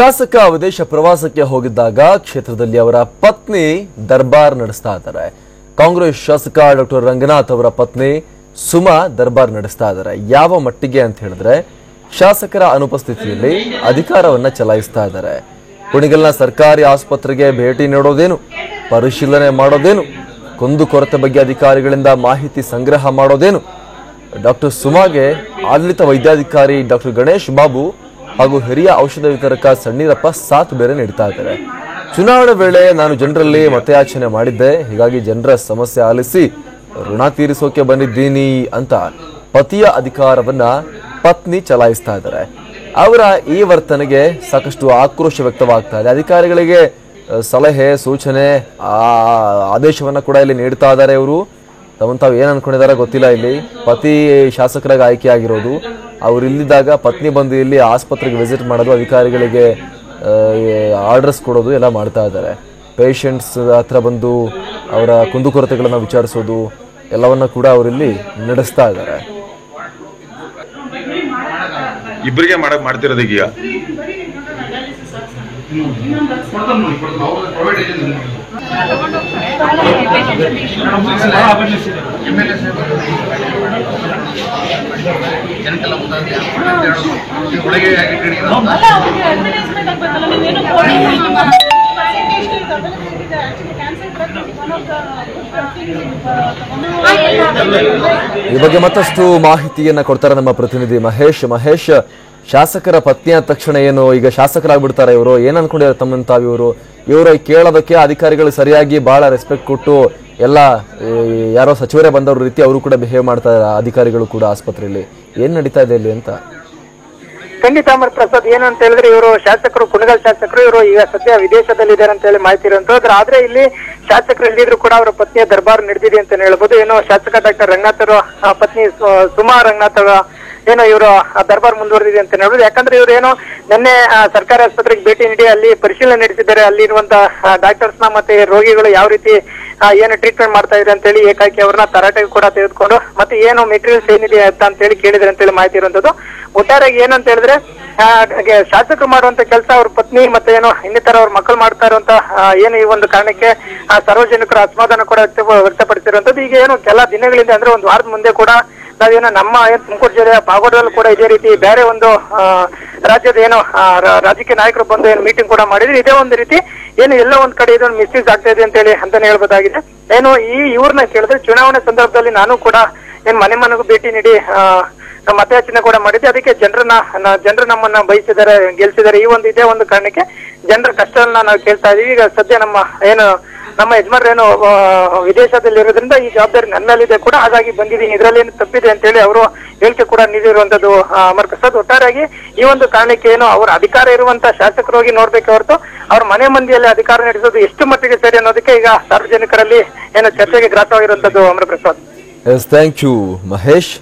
ಶಾಸಕ ವಿದೇಶ ಪ್ರವಾಸಕ್ಕೆ ಹೋಗಿದ್ದಾಗ ಕ್ಷೇತ್ರದಲ್ಲಿ ಅವರ ಪತ್ನಿ ದರ್ಬಾರ್ ನಡೆಸ್ತಾ ಇದ್ದಾರೆ. ಕಾಂಗ್ರೆಸ್ ಶಾಸಕ ಡಾಕ್ಟರ್ ರಂಗನಾಥ್ ಅವರ ಪತ್ನಿ ಸುಮಾ ದರ್ಬಾರ್ ನಡೆಸ್ತಾ ಇದ್ದಾರೆ. ಯಾವ ಮಟ್ಟಿಗೆ ಅಂತ ಹೇಳಿದ್ರೆ ಶಾಸಕರ ಅನುಪಸ್ಥಿತಿಯಲ್ಲಿ ಅಧಿಕಾರವನ್ನ ಚಲಾಯಿಸ್ತಾ ಇದ್ದಾರೆ. ಕುಣಿಗಲ್ನ ಸರ್ಕಾರಿ ಆಸ್ಪತ್ರೆಗೆ ಭೇಟಿ ನೀಡೋದೇನು, ಪರಿಶೀಲನೆ ಮಾಡೋದೇನು, ಕುಂದುಕೊರತೆ ಬಗ್ಗೆ ಅಧಿಕಾರಿಗಳಿಂದ ಮಾಹಿತಿ ಸಂಗ್ರಹ ಮಾಡೋದೇನು. ಡಾಕ್ಟರ್ ಸುಮಾಗೆ ಆಡಳಿತ ವೈದ್ಯಾಧಿಕಾರಿ ಡಾಕ್ಟರ್ ಗಣೇಶ್ ಬಾಬು ಹಾಗೂ ಹಿರಿಯ ಔಷಧ ವಿತರಕ ಸಣ್ಣೀರಪ್ಪ ಸಾಥ್ ಬೇರೆ ನೀಡ್ತಾ ಇದ್ದಾರೆ. ಚುನಾವಣೆ ವೇಳೆ ನಾನು ಜನರಲ್ಲಿ ಮತಯಾಚನೆ ಮಾಡಿದ್ದೆ, ಹೀಗಾಗಿ ಜನರ ಸಮಸ್ಯೆ ಆಲಿಸಿ ಋಣ ತೀರಿಸೋಕೆ ಬಂದಿದ್ದೀನಿ ಅಂತ ಪತಿಯ ಅಧಿಕಾರವನ್ನ ಪತ್ನಿ ಚಲಾಯಿಸ್ತಾ ಇದ್ದಾರೆ. ಅವರ ಈ ವರ್ತನೆಗೆ ಸಾಕಷ್ಟು ಆಕ್ರೋಶ ವ್ಯಕ್ತವಾಗ್ತಾ ಇದೆ. ಅಧಿಕಾರಿಗಳಿಗೆ ಸಲಹೆ ಸೂಚನೆ ಆದೇಶವನ್ನ ಕೂಡ ಇಲ್ಲಿ ನೀಡ್ತಾ ಇದ್ದಾರೆ. ಇವರು ತಾವು ಏನ್ ಅನ್ಕೊಂಡಿದ್ದಾರೆ ಗೊತ್ತಿಲ್ಲ. ಇಲ್ಲಿ ಪತಿ ಶಾಸಕರಾಗಿ ಆಯ್ಕೆ ಆಗಿರೋದು, ಅವ್ರು ಇಲ್ಲಿದ್ದಾಗ ಪತ್ನಿ ಬಂದು ಇಲ್ಲಿ ಆಸ್ಪತ್ರೆಗೆ ವಿಸಿಟ್ ಮಾಡೋದು, ಅಧಿಕಾರಿಗಳಿಗೆ ಆರ್ಡರ್ಸ್ ಕೊಡೋದು ಎಲ್ಲ ಮಾಡ್ತಾ ಇದ್ದಾರೆ. ಪೇಷಂಟ್ಸ್ ಹತ್ರ ಬಂದು ಅವರ ಕುಂದುಕೊರತೆಗಳನ್ನ ವಿಚಾರಿಸೋದು ಎಲ್ಲವನ್ನ ಕೂಡ ಅವರಿಲ್ಲಿ ನಡೆಸ್ತಾ ಇದ್ದಾರೆ. ಇಬ್ಬರಿಗೆ ಮಾಡ್ತಿರೋದು ಈಗ ಈ ಬಗ್ಗೆ ಮತ್ತಷ್ಟು ಮಾಹಿತಿಯನ್ನ ಕೊಡ್ತಾರೆ ನಮ್ಮ ಪ್ರತಿನಿಧಿ ಮಹೇಶ್. ಶಾಸಕರ ಪತ್ನಿಯ ತಕ್ಷಣ ಏನು ಈಗ ಶಾಸಕರಾಗ್ಬಿಡ್ತಾರೆ ಇವರು? ಏನ್ ಅನ್ಕೊಂಡಿದ್ದಾರೆ ತಮ್ಮನ್ನು ತಾವು? ಇವರು ಕೇಳೋದಕ್ಕೆ ಅಧಿಕಾರಿಗಳು ಸರಿಯಾಗಿ ಬಹಳ ರೆಸ್ಪೆಕ್ಟ್ ಕೊಟ್ಟು ಎಲ್ಲ ಯಾರೋ ಸಚಿವರೇ ಬಂದವ್ರ ರೀತಿ ಅವರು ಕೂಡ ಬಿಹೇವ್ ಮಾಡ್ತಾ ಇದ್ದಾರೆ. ಅಧಿಕಾರಿಗಳು ಕೂಡ ಆಸ್ಪತ್ರೆಯಲ್ಲಿ ಏನ್ ನಡೀತಾ ಇದೆ ಇಲ್ಲಿ ಅಂತ? ಖಂಡಿತ ಅಮರ್ ಪ್ರಸಾದ್, ಏನಂತ ಹೇಳಿದ್ರೆ ಇವರು ಶಾಸಕರು, ಕುಣಿಗಲ್ ಶಾಸಕರು, ಇವರು ಈಗ ಸದ್ಯ ವಿದೇಶದಲ್ಲಿ ಇದ್ದಾರೆ ಅಂತ ಹೇಳಿ ಮಾಹಿತಿ ಇರುವಂತದ್ದು. ಆದ್ರೆ ಇಲ್ಲಿ ಶಾಸಕರು ಇಲ್ಲಿದ್ರು ಕೂಡ ಅವರ ಪತ್ನಿಯ ದರ್ಬಾರ್ ನಡೆದಿದೆ ಅಂತ ಹೇಳ್ಬೋದು. ಏನು ಶಾಸಕ ಡಾಕ್ಟರ್ ರಂಗನಾಥ್ ಅವರ ಪತ್ನಿ ಸುಮಾ ರಂಗನಾಥ್ ಏನೋ ಇವರು ದರ್ಬಾರ್ ಮುಂದುವರೆದಿದೆ ಅಂತ ಹೇಳ್ಬೋದು. ಯಾಕಂದ್ರೆ ಇವರು ಏನೋ ನಿನ್ನೆ ಸರ್ಕಾರಿ ಆಸ್ಪತ್ರೆಗೆ ಭೇಟಿ ನೀಡಿ ಅಲ್ಲಿ ಪರಿಶೀಲನೆ ನಡೆಸಿದ್ದಾರೆ. ಅಲ್ಲಿರುವಂತಹ ಡಾಕ್ಟರ್ಸ್ನ ಮತ್ತೆ ರೋಗಿಗಳು ಯಾವ ರೀತಿ ಏನು ಟ್ರೀಟ್ಮೆಂಟ್ ಮಾಡ್ತಾ ಇದ್ದಾರೆ ಅಂತ ಹೇಳಿ ಏಕಾಏಕಿ ಅವ್ರನ್ನ ತರಾಟೆಗೆ ಕೂಡ ತೆಗೆದುಕೊಂಡು ಮತ್ತೆ ಏನು ಮೆಟೀರಿಯಲ್ಸ್ ಏನಿದೆ ಅಂತ ಹೇಳಿ ಕೇಳಿದ್ರೆ ಅಂತ ಹೇಳಿ ಮಾಹಿತಿ ಇರುವಂತದ್ದು. ಒಟ್ಟಾರೆಯಾಗಿ ಏನಂತ ಹೇಳಿದ್ರೆ ಶಾಸಕರು ಮಾಡುವಂತ ಕೆಲಸ ಅವ್ರ ಪತ್ನಿ ಮತ್ತೆ ಏನೋ ಇನ್ನಿತರ ಅವ್ರ ಮಕ್ಕಳು ಮಾಡ್ತಾ ಇರುವಂತ ಏನು ಈ ಒಂದು ಕಾರಣಕ್ಕೆ ಸಾರ್ವಜನಿಕರ ಅಸಮಾಧಾನ ಕೂಡ ವ್ಯಕ್ತಪಡಿಸಿರುವಂತದ್ದು. ಈಗ ಏನು ಕೆಲ ದಿನಗಳಿಂದ ಅಂದ್ರೆ ಒಂದು ವಾರದ ಮುಂದೆ ಕೂಡ ನಾವೇನೋ ನಮ್ಮ ತುಮಕೂರು ಜಿಲ್ಲೆಯ ಪಾಗೋಡದಲ್ಲೂ ಕೂಡ ಇದೇ ರೀತಿ ಬೇರೆ ಒಂದು ರಾಜ್ಯದ ಏನೋ ರಾಜಕೀಯ ನಾಯಕರು ಬಂದು ಏನು ಮೀಟಿಂಗ್ ಕೂಡ ಮಾಡಿದ್ರು. ಇದೇ ಒಂದು ರೀತಿ ಏನು ಎಲ್ಲ ಒಂದ್ ಕಡೆ ಇದೊಂದು ಮಿಸ್ಯೂಸ್ ಆಗ್ತಾ ಇದೆ ಅಂತ ಹೇಳಿ ಅಂತಾನೆ ಹೇಳ್ಬೋದಾಗಿದೆ. ಏನು ಇವ್ರನ್ನ ಕೇಳಿದ್ರೆ ಚುನಾವಣೆ ಸಂದರ್ಭದಲ್ಲಿ ನಾನು ಕೂಡ ಏನ್ ಮನೆಗೂ ಭೇಟಿ ನೀಡಿ ಮತಯಾಚನೆ ಕೂಡ ಮಾಡಿದ್ದೆ. ಅದಕ್ಕೆ ಜನರು ನಮ್ಮನ್ನ ಬಯಸಿದ್ದಾರೆ, ಗೆಲ್ಸಿದ್ದಾರೆ. ಇದೇ ಒಂದು ಕಾರಣಕ್ಕೆ ಜನರ ಕಷ್ಟಗಳನ್ನ ನಾವು ಕೇಳ್ತಾ ಇದೀವಿ. ಈಗ ಸದ್ಯ ನಮ್ಮ ಯಜಮಾನ್ರೇನು ವಿದೇಶದಲ್ಲಿ ಇರೋದ್ರಿಂದ ಈ ಜವಾಬ್ದಾರಿ ನನ್ನ ಮೇಲಿದೆ ಕೂಡ, ಹಾಗಾಗಿ ಬಂದಿದ್ದೀನಿ, ಇದರಲ್ಲಿ ಏನು ತಪ್ಪಿದೆ ಅಂತ ಹೇಳಿ ಅವರು ಹೇಳಿಕೆ ಕೂಡ ನೀಡಿರುವಂತದ್ದು. ಅಮರ್ ಪ್ರಸಾದ್, ಒಟ್ಟಾರೆಯಾಗಿ ಈ ಒಂದು ಕಾರಣಕ್ಕೆ ಏನು ಅವರ ಅಧಿಕಾರ ಇರುವಂತ ಶಾಸಕರು ಹೋಗಿ ನೋಡ್ಬೇಕೆ ಹೊರತು ಅವ್ರ ಮನೆ ಮಂದಿಯಲ್ಲಿ ಅಧಿಕಾರ ನಡೆಸೋದು ಎಷ್ಟು ಮಟ್ಟಿಗೆ ಸರಿ ಅನ್ನೋದಕ್ಕೆ ಈಗ ಸಾರ್ವಜನಿಕರಲ್ಲಿ ಏನು ಚರ್ಚೆಗೆ ಗ್ರಾಸವಾಗಿರುವಂತದ್ದು. ಅಮರ್ ಪ್ರಸಾದ್. Thank you Mahesh.